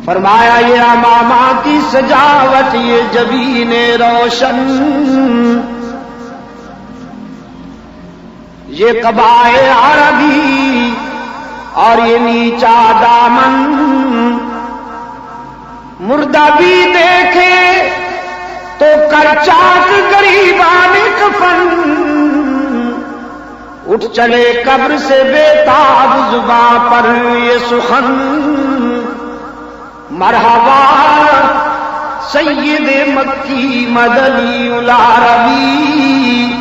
فرمایا یہ امامہ کی سجاوٹ، یہ جبین روشن، یہ قبائے عربی اور یہ نیچا دامن، مردہ بھی دیکھے تو کر چاک غریبان کفن، اٹھ چلے قبر سے بے تاب زباں پر یہ سخن، مرحبا سید مکی مدنی العربی،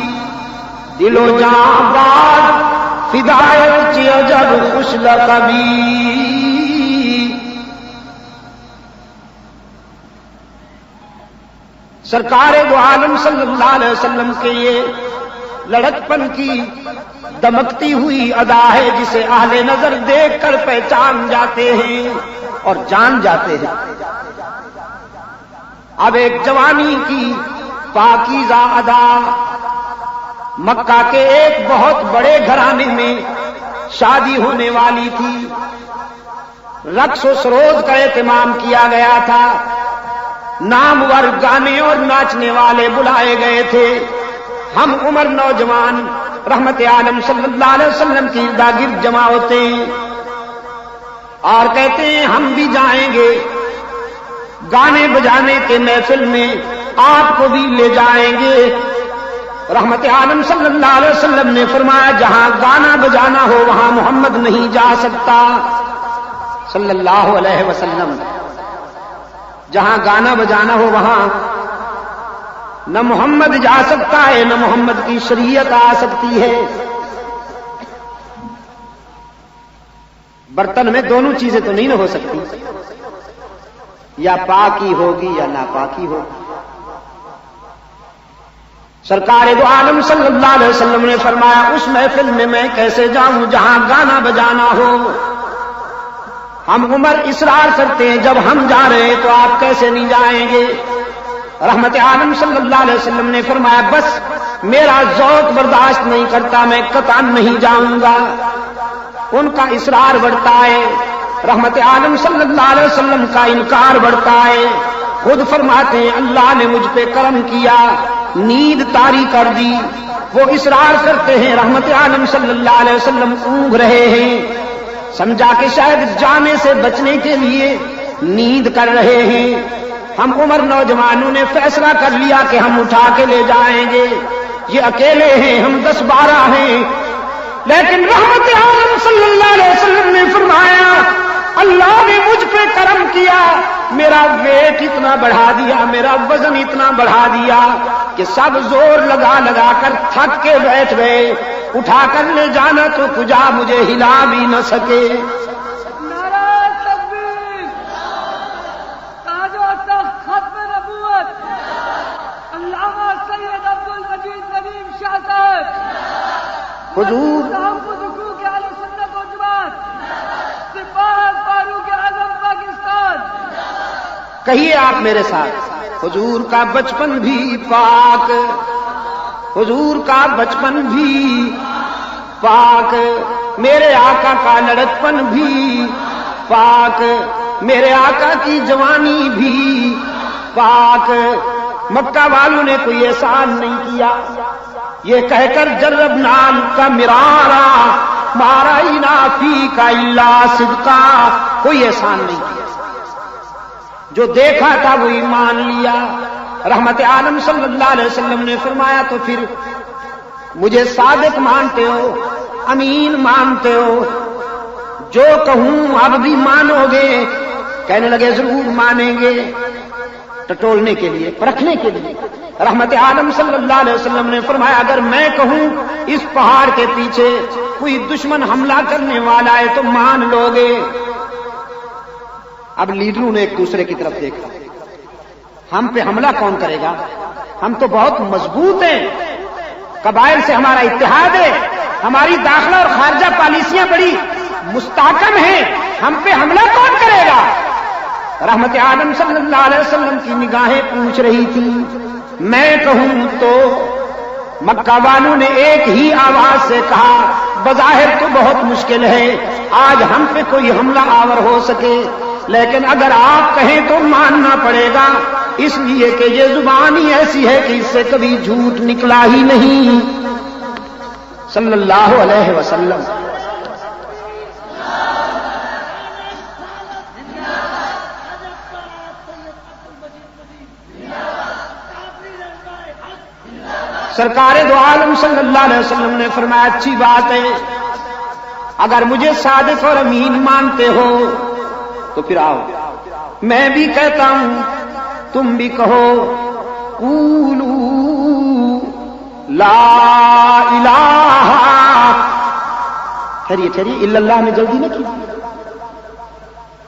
دل و جان باد فدایت چی عجب خوش لقبی۔ سرکار دو عالم صلی اللہ علیہ وسلم کے یہ لڑکپن کی دمکتی ہوئی ادا ہے جسے اہل نظر دیکھ کر پہچان جاتے ہیں اور جان جاتے ہیں۔ اب ایک جوانی کی پاکیزہ ادا، مکہ کے ایک بہت بڑے گھرانے میں شادی ہونے والی تھی، رقص و سروز کا اہتمام کیا گیا تھا، نامور گانے اور ناچنے والے بلائے گئے تھے۔ ہم عمر نوجوان رحمت عالم صلی اللہ علیہ وسلم کی ارد جمع ہوتے ہیں اور کہتے ہیں ہم بھی جائیں گے گانے بجانے کے محفل میں، آپ کو بھی لے جائیں گے۔ رحمت عالم صلی اللہ علیہ وسلم نے فرمایا جہاں گانا بجانا ہو وہاں محمد نہیں جا سکتا صلی اللہ علیہ وسلم، جہاں گانا بجانا ہو وہاں نہ محمد جا سکتا ہے، نہ محمد کی شریعت آ سکتی ہے۔ برتن میں دونوں چیزیں تو نہیں نہ ہو سکتی، یا پاکی ہوگی یا ناپاکی ہوگی۔ سرکار دو عالم صلی اللہ علیہ وسلم نے فرمایا اس محفل میں میں کیسے جاؤں جہاں گانا بجانا ہو؟ ہم عمر اصرار کرتے ہیں جب ہم جا رہے ہیں تو آپ کیسے نہیں جائیں گے؟ رحمت عالم صلی اللہ علیہ وسلم نے فرمایا بس میرا ذوق برداشت نہیں کرتا، میں قطعاً نہیں جاؤں گا۔ ان کا اصرار بڑھتا ہے، رحمت عالم صلی اللہ علیہ وسلم کا انکار بڑھتا ہے۔ خود فرماتے ہیں اللہ نے مجھ پہ کرم کیا، نیند طاری کر دی۔ وہ اصرار کرتے ہیں، رحمت عالم صلی اللہ علیہ وسلم اونگ رہے ہیں، سمجھا کہ شاید جانے سے بچنے کے لیے نیند کر رہے ہیں۔ ہم عمر نوجوانوں نے فیصلہ کر لیا کہ ہم اٹھا کے لے جائیں گے، یہ اکیلے ہیں، ہم 10-12 ہیں، لیکن رحمت عالم صلی اللہ علیہ وسلم نے فرمایا اللہ نے مجھ پہ کرم کیا، میرا ویٹ اتنا بڑھا دیا، میرا وزن اتنا بڑھا دیا کہ سب زور لگا لگا کر تھک کے بیٹھ گئے، اٹھا کر لے جانا تو کجا مجھے ہلا بھی نہ سکے۔ حضور کہیے آپ میرے ساتھ، حضور کا بچپن بھی پاک، حضور کا بچپن بھی پاک، میرے آقا کا لڑکپن بھی پاک، میرے آقا کی جوانی بھی پاک۔ مکہ والوں نے کوئی احسان نہیں کیا، یہ کہہ کر جرب نام کا مرارا مارا فی کا اللہ صدقہ، کوئی احسان نہیں کیا، جو دیکھا تھا وہی مان لیا۔ رحمت عالم صلی اللہ علیہ وسلم نے فرمایا تو پھر مجھے صادق مانتے ہو، امین مانتے ہو، جو کہوں اب بھی مانو گے؟ کہنے لگے ضرور مانیں گے، ٹٹولنے کے لیے، پرکھنے کے لیے۔ رحمت عالم صلی اللہ علیہ وسلم نے فرمایا اگر میں کہوں اس پہاڑ کے پیچھے کوئی دشمن حملہ کرنے والا ہے تو مان لو گے؟ اب لیڈروں نے ایک دوسرے کی طرف دیکھا، ہم پہ حملہ کون کرے گا؟ ہم تو بہت مضبوط ہیں، قبائل سے ہمارا اتحاد ہے، ہماری داخلہ اور خارجہ پالیسیاں بڑی مستحکم ہیں، ہم پہ حملہ کون کرے گا؟ رحمت عالم صلی اللہ علیہ وسلم کی نگاہیں پوچھ رہی تھی میں کہوں تو؟ مکہ والوں نے ایک ہی آواز سے کہا بظاہر تو بہت مشکل ہے آج ہم پہ کوئی حملہ آور ہو سکے، لیکن اگر آپ کہیں تو ماننا پڑے گا، اس لیے کہ یہ زبان ہی ایسی ہے کہ اس سے کبھی جھوٹ نکلا ہی نہیں صلی اللہ علیہ وسلم۔ سرکار دو عالم صلی اللہ علیہ وسلم نے فرمایا اچھی بات ہے، اگر مجھے صادق اور امین مانتے ہو تو پھر آؤ، میں بھی کہتا ہوں تم بھی کہو، قولوا لا الہ، ٹھہریے الا اللہ میں جلدی نہ کیجیے،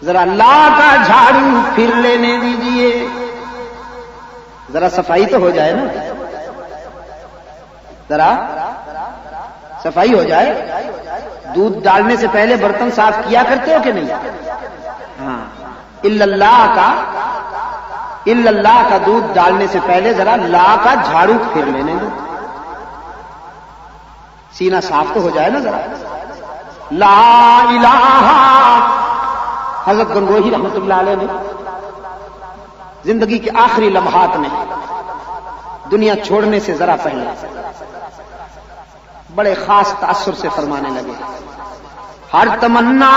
ذرا لا کا جھاڑو پھر لینے دیجیے، ذرا صفائی تو ہو جائے نا، ذرا صفائی ہو جائے۔ دودھ ڈالنے سے پہلے برتن صاف کیا کرتے ہو کہ نہیں؟ ہاں، الا اللہ کا دودھ ڈالنے سے پہلے ذرا لا کا جھاڑو پھر لینے دو، سینہ صاف تو ہو جائے نا ذرا۔ لا الہ، حضرت گنگوہی رحمت اللہ علیہ نے زندگی کے آخری لمحات میں دنیا چھوڑنے سے ذرا پہلے بڑے خاص تاثر سے فرمانے لگے، ہر تمنا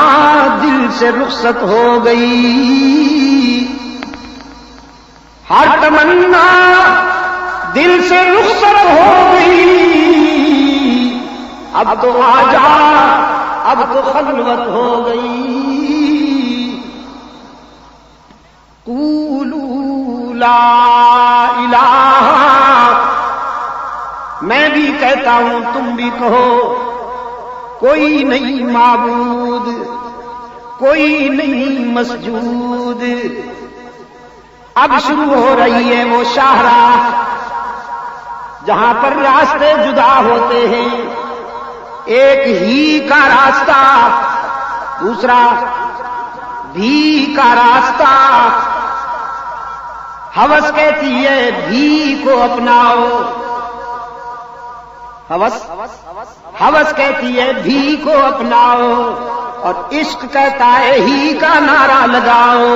دل سے رخصت ہو گئی، ہر تمنا دل سے رخصت ہو گئی، اب تو آجا اب تو خلوت ہو گئی، قولوا لا الہ، میں بھی کہتا ہوں تم بھی کہو، کوئی نہیں معبود، کوئی نہیں مسجود۔ اب شروع ہو رہی ہے وہ شاہراہ جہاں پر راستے جدا ہوتے ہیں، ایک ہی کا راستہ، دوسرا بھی کا راستہ۔ ہوس کہتی ہے بھی کو اپناؤ، ہوس کہتی ہے بھی کو اپناؤ، اور عشق کہتا ہے ہی کا نعرہ لگاؤ۔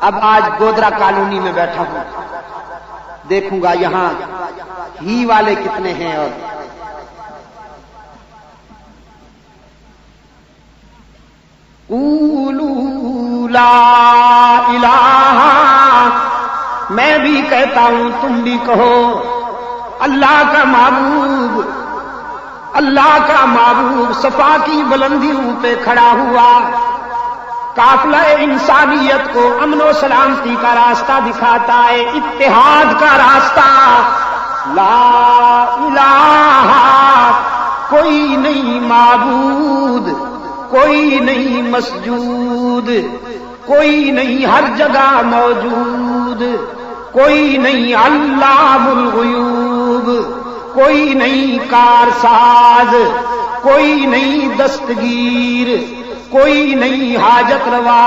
اب آج گودرا کالونی میں بیٹھا ہوں، دیکھوں گا یہاں ہی والے کتنے ہیں، اور قولوا لا الہ، میں بھی کہتا ہوں تم بھی کہو، اللہ کا محبوب، اللہ کا محبوب صفا کی بلندیوں پہ کھڑا ہوا، قافلہ انسانیت کو امن و سلامتی کا راستہ دکھاتا ہے، اتحاد کا راستہ۔ لا الہ، کوئی نہیں معبود، کوئی نہیں مسجود، کوئی نہیں ہر جگہ موجود، کوئی نہیں علام الغیوب، کوئی نہیں کارساز، کوئی نہیں دستگیر، کوئی نہیں حاجت روا،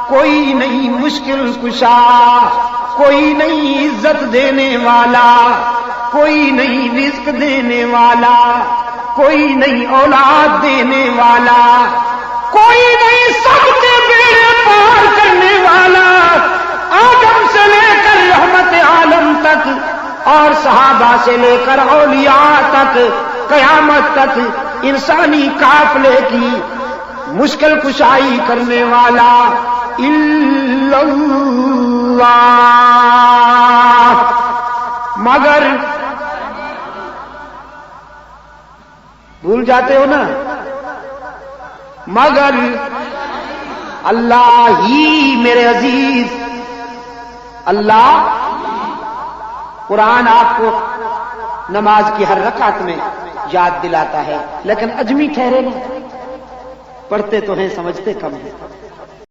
کوئی نہیں مشکل کشا، کوئی نہیں عزت دینے والا، کوئی نہیں رزق دینے والا، کوئی نہیں اولاد دینے والا، کوئی نہیں سب کے بیڑے پار کرنے والا، آدم سے لے کر رحمت عالم تک اور صحابہ سے لے کر اولیاء تک، قیامت تک انسانی قافلے کی مشکل کشائی کرنے والا الا اللہ۔ مگر بھول جاتے ہو نا، مگر اللہ ہی میرے عزیز، اللہ قرآن آپ کو نماز کی ہر رکعت میں یاد دلاتا ہے، لیکن اجمی ٹھہرے نا، پڑھتے تو ہیں سمجھتے کم ہیں۔